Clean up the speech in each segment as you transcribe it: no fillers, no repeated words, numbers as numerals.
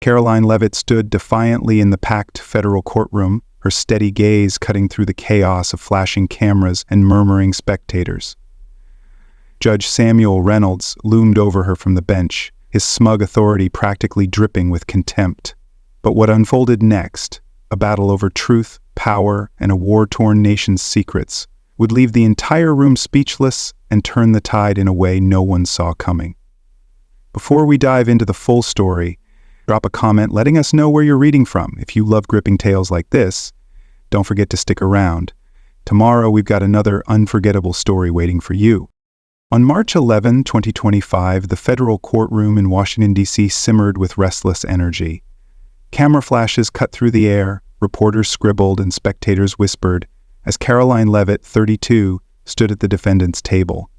Karoline Leavitt stood defiantly in the packed federal courtroom, her steady gaze cutting through the chaos of flashing cameras and murmuring spectators. Judge Samuel Reynolds loomed over her from the bench, his smug authority practically dripping with contempt. But what unfolded next, a battle over truth, power, and a war-torn nation's secrets, would leave the entire room speechless and turn the tide in a way no one saw coming. Before we dive into the full story, drop a comment letting us know where you're reading from. If you love gripping tales like this, don't forget to stick around. Tomorrow we've got another unforgettable story waiting for you. On March 11, 2025, the federal courtroom in Washington, D.C. simmered with restless energy. Camera flashes cut through the air, reporters scribbled, and spectators whispered as Karoline Leavitt, 32, stood at the defendant's table.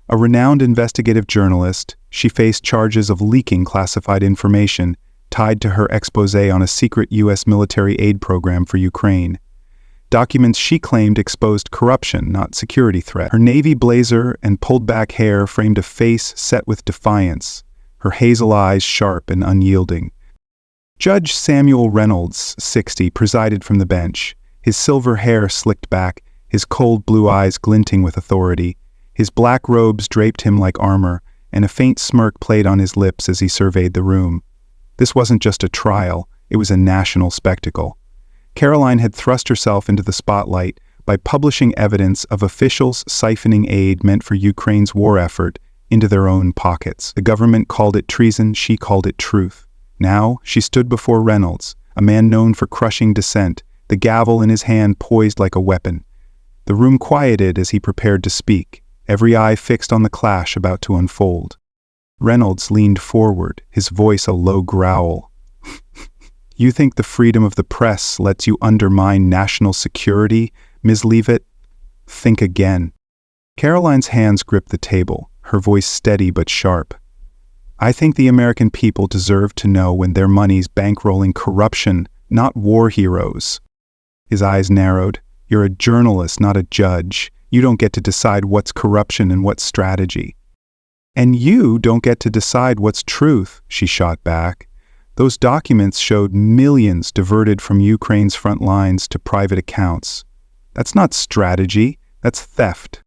A renowned investigative journalist, she faced charges of leaking classified information tied to her exposé on a secret U.S. military aid program for Ukraine. Documents she claimed exposed corruption, not security threat. Her navy blazer and pulled-back hair framed a face set with defiance, her hazel eyes sharp and unyielding. Judge Samuel Reynolds, 60, presided from the bench, his silver hair slicked back, his cold blue eyes glinting with authority. His black robes draped him like armor, and a faint smirk played on his lips as he surveyed the room. This wasn't just a trial, it was a national spectacle. Karoline had thrust herself into the spotlight by publishing evidence of officials siphoning aid meant for Ukraine's war effort into their own pockets. The government called it treason, she called it truth. Now, she stood before Reynolds, a man known for crushing dissent, the gavel in his hand poised like a weapon. The room quieted as he prepared to speak, every eye fixed on the clash about to unfold. Reynolds leaned forward, his voice a low growl. You think the freedom of the press lets you undermine national security, Ms. Leavitt? Think again. Karoline's hands gripped the table, her voice steady but sharp. I think the American people deserve to know when their money's bankrolling corruption, not war heroes. His eyes narrowed. You're a journalist, not a judge. You don't get to decide what's corruption and what's strategy. And you don't get to decide what's truth, she shot back. Those documents showed millions diverted from Ukraine's front lines to private accounts. That's not strategy, that's theft.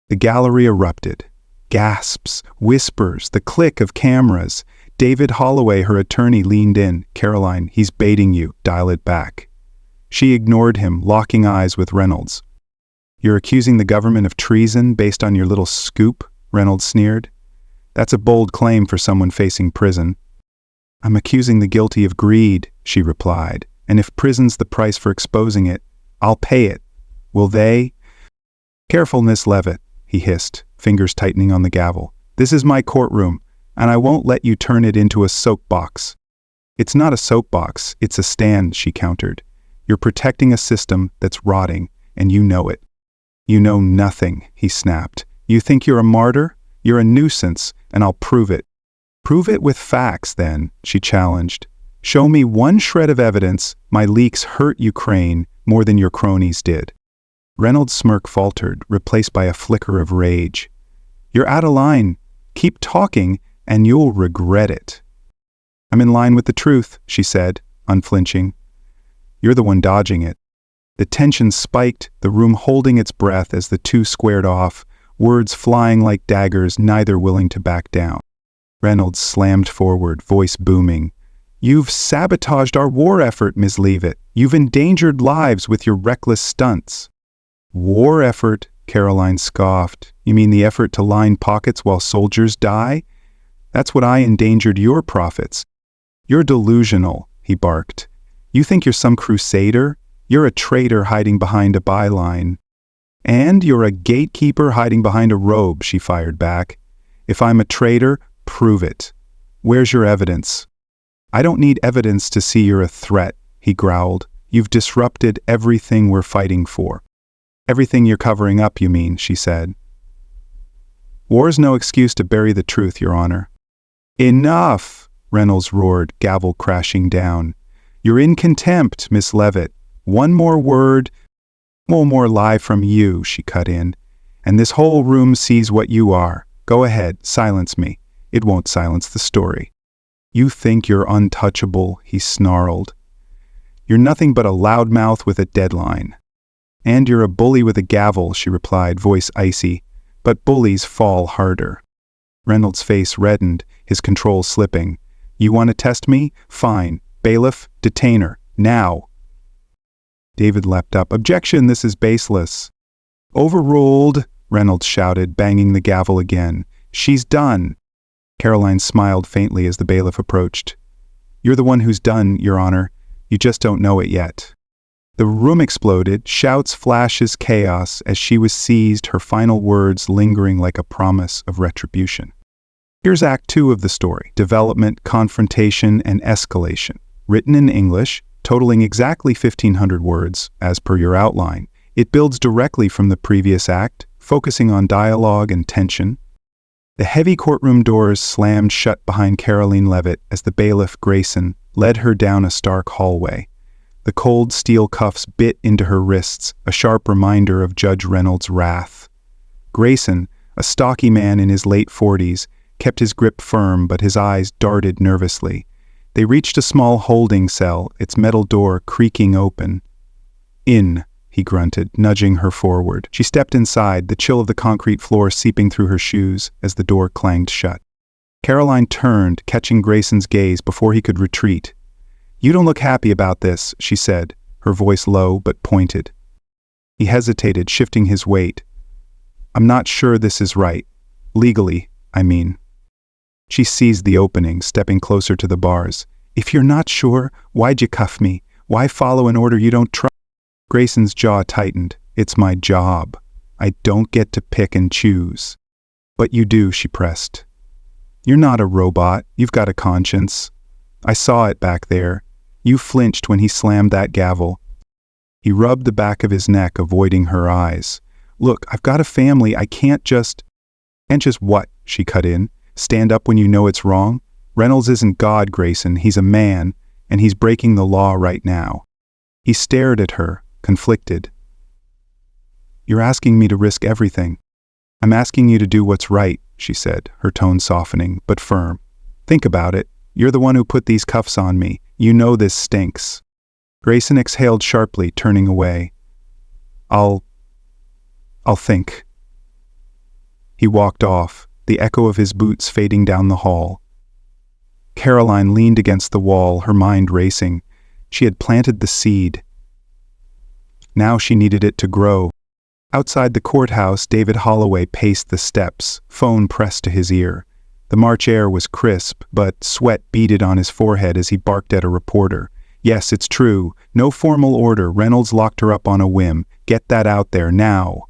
The gallery erupted. Gasps, whispers, the click of cameras. David Holloway, her attorney, leaned in. Karoline, he's baiting you, dial it back. She ignored him, locking eyes with Reynolds. You're accusing the government of treason based on your little scoop? Reynolds sneered. That's a bold claim for someone facing prison. I'm accusing the guilty of greed, she replied, and if prison's the price for exposing it, I'll pay it. Will they? Careful, Miss Leavitt, he hissed, fingers tightening on the gavel. This is my courtroom, and I won't let you turn it into a soapbox. It's not a soapbox, it's a stand, she countered. You're protecting a system that's rotting, and you know it. You know nothing, he snapped. You think you're a martyr? You're a nuisance, and I'll prove it. Prove it with facts, then, she challenged. Show me one shred of evidence my leaks hurt Ukraine more than your cronies did. Reynolds' smirk faltered, replaced by a flicker of rage. You're out of line. Keep talking, and you'll regret it. I'm in line with the truth, she said, unflinching. You're the one dodging it. The tension spiked, the room holding its breath as the two squared off, words flying like daggers, neither willing to back down. Reynolds slammed forward, voice booming. You've sabotaged our war effort, Ms. Leavitt. You've endangered lives with your reckless stunts. War effort? Karoline scoffed. You mean the effort to line pockets while soldiers die? That's what I endangered your profits. You're delusional, he barked. You think you're some crusader? You're a traitor hiding behind a byline. And you're a gatekeeper hiding behind a robe, she fired back. If I'm a traitor, prove it. Where's your evidence? I don't need evidence to see you're a threat, he growled. You've disrupted everything we're fighting for. Everything you're covering up, you mean, she said. War's no excuse to bury the truth, Your Honor. Enough, Reynolds roared, gavel crashing down. You're in contempt, Miss Leavitt. One more word, one more lie from you, she cut in. And this whole room sees what you are. Go ahead, silence me. It won't silence the story. You think you're untouchable, he snarled. You're nothing but a loudmouth with a deadline. And you're a bully with a gavel, she replied, voice icy. But bullies fall harder. Reynolds' face reddened, his control slipping. You want to test me? Fine. Bailiff, detain her. Now. David leapt up. Objection, this is baseless. Overruled, Reynolds shouted, banging the gavel again. She's done. Karoline smiled faintly as the bailiff approached. You're the one who's done, Your Honor. You just don't know it yet. The room exploded, shouts, flashes, chaos, as she was seized, her final words lingering like a promise of retribution. Here's Act 2 of the story: development, confrontation, and escalation. Written in English, totaling exactly 1,500 words, as per your outline. It builds directly from the previous act, focusing on dialogue and tension. The heavy courtroom doors slammed shut behind Karoline Leavitt as the bailiff, Grayson, led her down a stark hallway. The cold steel cuffs bit into her wrists, a sharp reminder of Judge Reynolds' wrath. Grayson, a stocky man in his late 40s, kept his grip firm, but his eyes darted nervously. They reached a small holding cell, its metal door creaking open. In, he grunted, nudging her forward. She stepped inside, the chill of the concrete floor seeping through her shoes as the door clanged shut. Karoline turned, catching Grayson's gaze before he could retreat. You don't look happy about this, she said, her voice low but pointed. He hesitated, shifting his weight. I'm not sure this is right. Legally, I mean. She seized the opening, stepping closer to the bars. If you're not sure, why'd you cuff me? Why follow an order you don't trust? Grayson's jaw tightened. It's my job. I don't get to pick and choose. But you do, she pressed. You're not a robot. You've got a conscience. I saw it back there. You flinched when he slammed that gavel. He rubbed the back of his neck, avoiding her eyes. Look, I've got a family. I can't just... Can't just what? She cut in. Stand up when you know it's wrong? Reynolds isn't God, Grayson. He's a man, and he's breaking the law right now. He stared at her, conflicted. You're asking me to risk everything. I'm asking you to do what's right, she said, her tone softening, but firm. Think about it. You're the one who put these cuffs on me. You know this stinks. Grayson exhaled sharply, turning away. I'll think. He walked off, the echo of his boots fading down the hall. Karoline leaned against the wall, her mind racing. She had planted the seed. Now she needed it to grow. Outside the courthouse, David Holloway paced the steps, phone pressed to his ear. The March air was crisp, but sweat beaded on his forehead as he barked at a reporter. Yes, it's true. No formal order. Reynolds locked her up on a whim. Get that out there, now.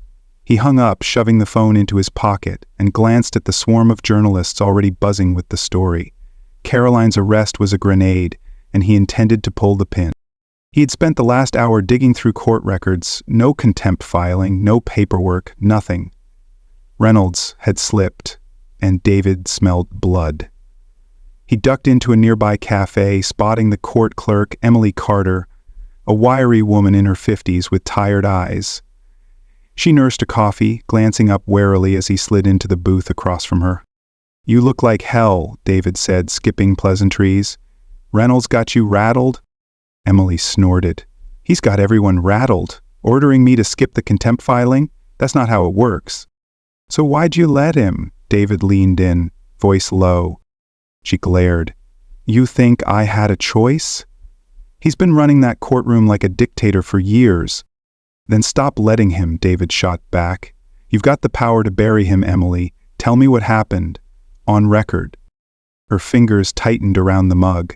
He hung up, shoving the phone into his pocket, and glanced at the swarm of journalists already buzzing with the story. Karoline's arrest was a grenade, and he intended to pull the pin. He had spent the last hour digging through court records, no contempt filing, no paperwork, nothing. Reynolds had slipped, and David smelled blood. He ducked into a nearby cafe, spotting the court clerk, Emily Carter, a wiry woman in her 50s with tired eyes. She nursed a coffee, glancing up warily as he slid into the booth across from her. You look like hell, David said, skipping pleasantries. Reynolds got you rattled? Emily snorted. He's got everyone rattled. Ordering me to skip the contempt filing? That's not how it works. So why'd you let him? David leaned in, voice low. She glared. You think I had a choice? He's been running that courtroom like a dictator for years. Then stop letting him, David shot back. You've got the power to bury him, Emily. Tell me what happened. On record. Her fingers tightened around the mug.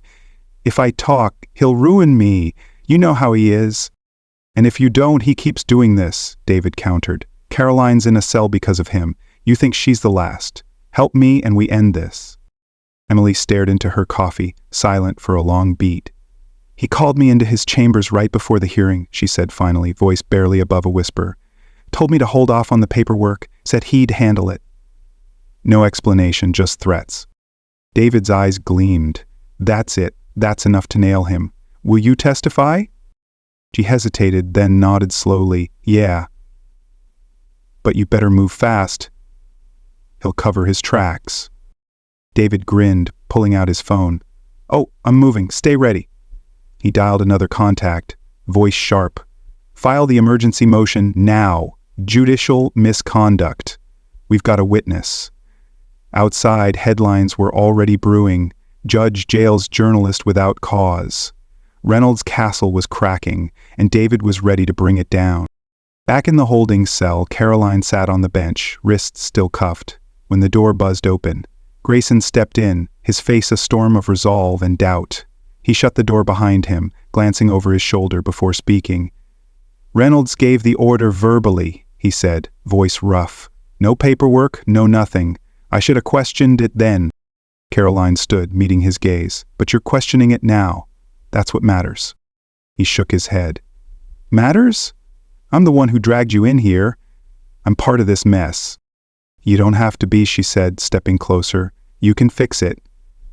If I talk, he'll ruin me. You know how he is. And if you don't, he keeps doing this, David countered. Karoline's in a cell because of him. You think she's the last. Help me and we end this. Emily stared into her coffee, silent for a long beat. He called me into his chambers right before the hearing, she said finally, voice barely above a whisper. Told me to hold off on the paperwork, said he'd handle it. No explanation, just threats. David's eyes gleamed. That's it. That's enough to nail him. Will you testify? She hesitated, then nodded slowly. Yeah. But you better move fast. He'll cover his tracks. David grinned, pulling out his phone. "Oh, I'm moving. Stay ready." He dialed another contact, voice sharp. "File the emergency motion now. Judicial misconduct. We've got a witness." Outside, headlines were already brewing. Judge jails journalist without cause. Reynolds' castle was cracking, and David was ready to bring it down. Back in the holding cell, Karoline sat on the bench, wrists still cuffed, when the door buzzed open. Grayson stepped in, his face a storm of resolve and doubt. He shut the door behind him, glancing over his shoulder before speaking. "Reynolds gave the order verbally," he said, voice rough. "No paperwork, no nothing. I should have questioned it then." Karoline stood, meeting his gaze. "But you're questioning it now. That's what matters." He shook his head. "Matters? I'm the one who dragged you in here. I'm part of this mess." "You don't have to be," she said, stepping closer. "You can fix it.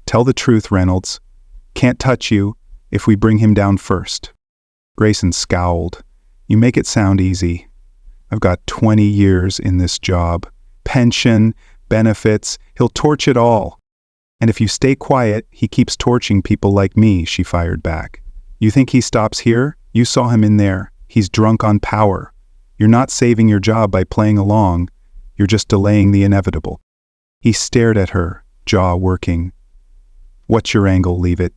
Tell the truth, Reynolds. Can't touch you if we bring him down first." Grayson scowled. "You make it sound easy. I've got 20 years in this job. Pension, benefits, he'll torch it all. And if you stay quiet, he keeps torching people like me," she fired back. "You think he stops here? You saw him in there. He's drunk on power. You're not saving your job by playing along. You're just delaying the inevitable." He stared at her, jaw working. "What's your angle, Leavitt?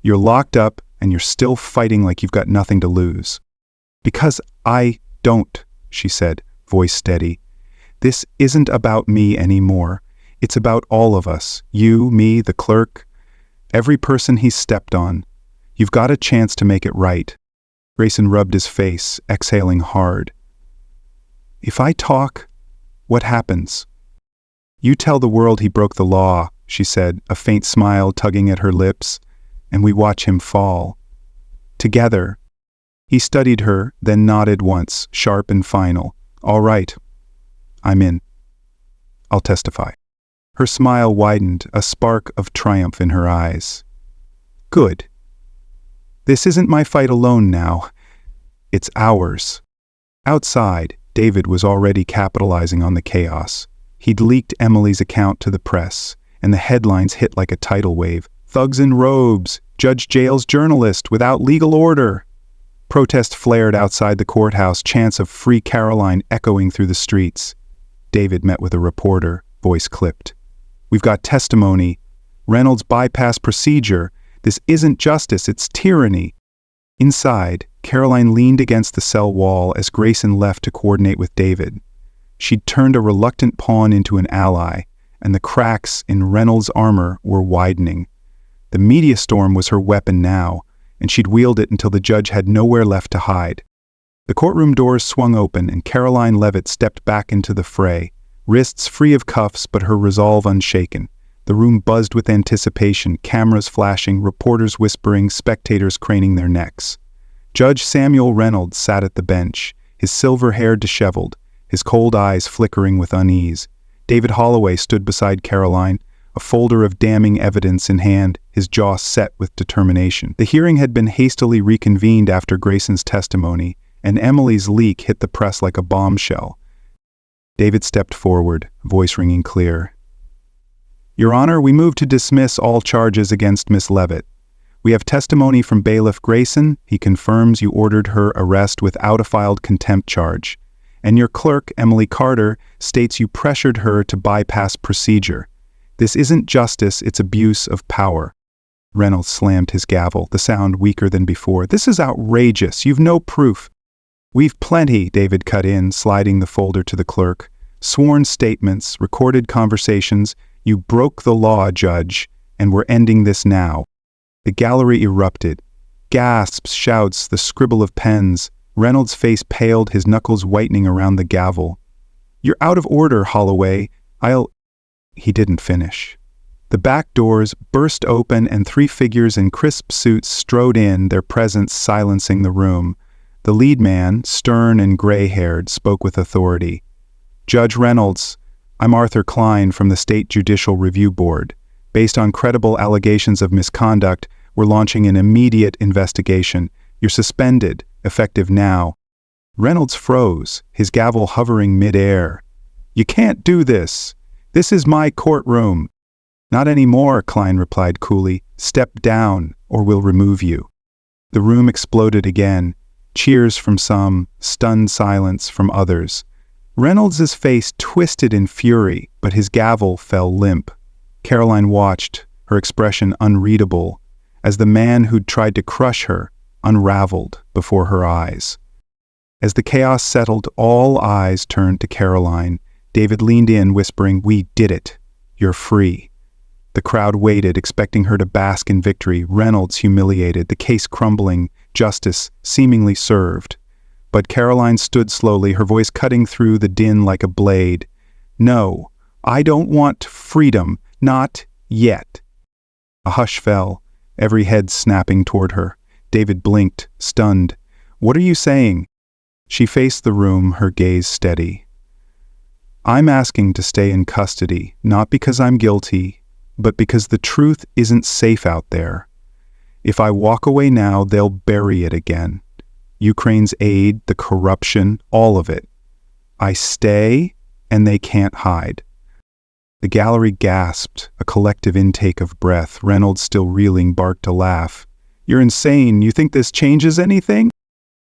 You're locked up and you're still fighting like you've got nothing to lose." "Because I don't," she said, voice steady. "This isn't about me anymore. It's about all of us. You, me, the clerk, every person he's stepped on. You've got a chance to make it right." Grayson rubbed his face, exhaling hard. "If I talk, what happens?" "You tell the world he broke the law," she said, a faint smile tugging at her lips, "and we watch him fall. Together." He studied her, then nodded once, sharp and final. "All right. I'm in. I'll testify." Her smile widened, a spark of triumph in her eyes. "Good. This isn't my fight alone now. It's ours." Outside, David was already capitalizing on the chaos. He'd leaked Emily's account to the press, and the headlines hit like a tidal wave. "Thugs in robes! Judge jails journalist without legal order!" Protest flared outside the courthouse, chants of "Free Karoline" echoing through the streets. David met with a reporter, voice clipped. "We've got testimony. Reynolds bypassed procedure. This isn't justice, it's tyranny." Inside, Karoline leaned against the cell wall as Grayson left to coordinate with David. She'd turned a reluctant pawn into an ally, and the cracks in Reynolds' armor were widening. The media storm was her weapon now, and she'd wield it until the judge had nowhere left to hide. The courtroom doors swung open, and Karoline Leavitt stepped back into the fray, wrists free of cuffs but her resolve unshaken. The room buzzed with anticipation, cameras flashing, reporters whispering, spectators craning their necks. Judge Samuel Reynolds sat at the bench, his silver hair disheveled, his cold eyes flickering with unease. David Holloway stood beside Karoline, a folder of damning evidence in hand, his jaw set with determination. The hearing had been hastily reconvened after Grayson's testimony, and Emily's leak hit the press like a bombshell. David stepped forward, voice ringing clear. "Your Honor, we move to dismiss all charges against Miss Leavitt. We have testimony from Bailiff Grayson. He confirms you ordered her arrest without a filed contempt charge. And your clerk, Emily Carter, states you pressured her to bypass procedure. This isn't justice, it's abuse of power." Reynolds slammed his gavel, the sound weaker than before. "This is outrageous. You've no proof." "We've plenty," David cut in, sliding the folder to the clerk. "Sworn statements, recorded conversations. You broke the law, Judge, and we're ending this now." The gallery erupted. Gasps, shouts, the scribble of pens. Reynolds' face paled, his knuckles whitening around the gavel. "You're out of order, Holloway. He didn't finish. The back doors burst open and three figures in crisp suits strode in, their presence silencing the room. The lead man, stern and gray-haired, spoke with authority. "Judge Reynolds, I'm Arthur Klein from the State Judicial Review Board. Based on credible allegations of misconduct, we're launching an immediate investigation. You're suspended, effective now." Reynolds froze, his gavel hovering mid-air. "You can't do this. This is my courtroom." "Not anymore," Klein replied coolly. Step down, or we'll remove you." The room exploded again. Cheers from some, stunned silence from others. Reynolds's face twisted in fury, but his gavel fell limp. Karoline watched, her expression unreadable, as the man who'd tried to crush her unraveled before her eyes. As the chaos settled, all eyes turned to Karoline. David leaned in, whispering, "We did it. You're free." The crowd waited, expecting her to bask in victory. Reynolds humiliated, the case crumbling, justice seemingly served. But Karoline stood slowly, her voice cutting through the din like a blade. "No, I don't want freedom, not yet." A hush fell, every head snapping toward her. David blinked, stunned. "What are you saying?" She faced the room, her gaze steady. "I'm asking to stay in custody, not because I'm guilty, but because the truth isn't safe out there. If I walk away now, they'll bury it again. Ukraine's aid, the corruption, all of it. I stay, and they can't hide." The gallery gasped, a collective intake of breath. Reynolds, still reeling, barked a laugh. "You're insane. You think this changes anything?"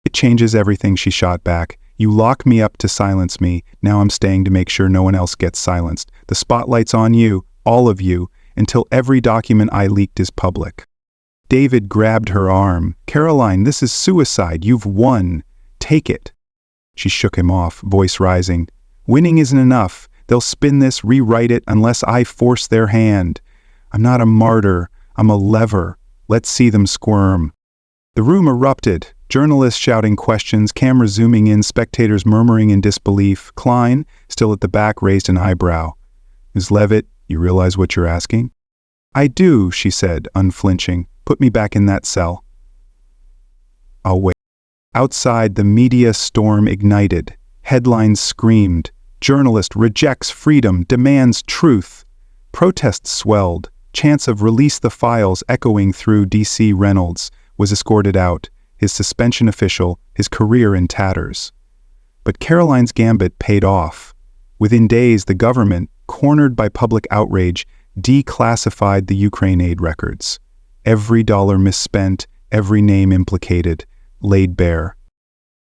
"It changes everything," she shot back. "You lock me up to silence me. Now I'm staying to make sure no one else gets silenced. The spotlight's on you, all of you, until every document I leaked is public." David grabbed her arm. "Karoline, this is suicide. You've won. Take it." She shook him off, voice rising. "Winning isn't enough. They'll spin this, rewrite it, unless I force their hand. I'm not a martyr. I'm a lever. Let's see them squirm." The room erupted. Journalists shouting questions, cameras zooming in, spectators murmuring in disbelief. Klein, still at the back, raised an eyebrow. "Ms. Leavitt, you realize what you're asking?" "I do," she said, unflinching. "Put me back in that cell." "I'll wait." Outside, the media storm ignited. Headlines screamed. "Journalist rejects freedom, demands truth." Protests swelled. Chants of "release the files" echoing through D.C. Reynolds was escorted out, his suspension official, his career in tatters. But Karoline's gambit paid off. Within days, the government, cornered by public outrage, declassified the Ukraine aid records. Every dollar misspent, every name implicated, laid bare.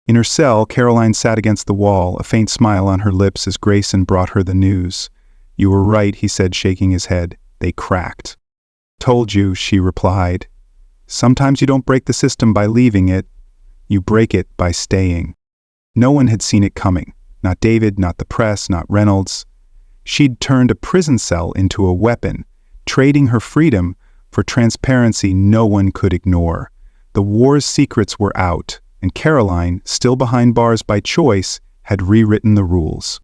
In her cell, Karoline sat against the wall, a faint smile on her lips as Grayson brought her the news. "You were right," he said, shaking his head. "They cracked." "Told you," she replied. "Sometimes you don't break the system by leaving it. You break it by staying." No one had seen it coming. Not David, not the press, not Reynolds. She'd turned a prison cell into a weapon, trading her freedom for transparency no one could ignore. The war's secrets were out, and Karoline, still behind bars by choice, had rewritten the rules.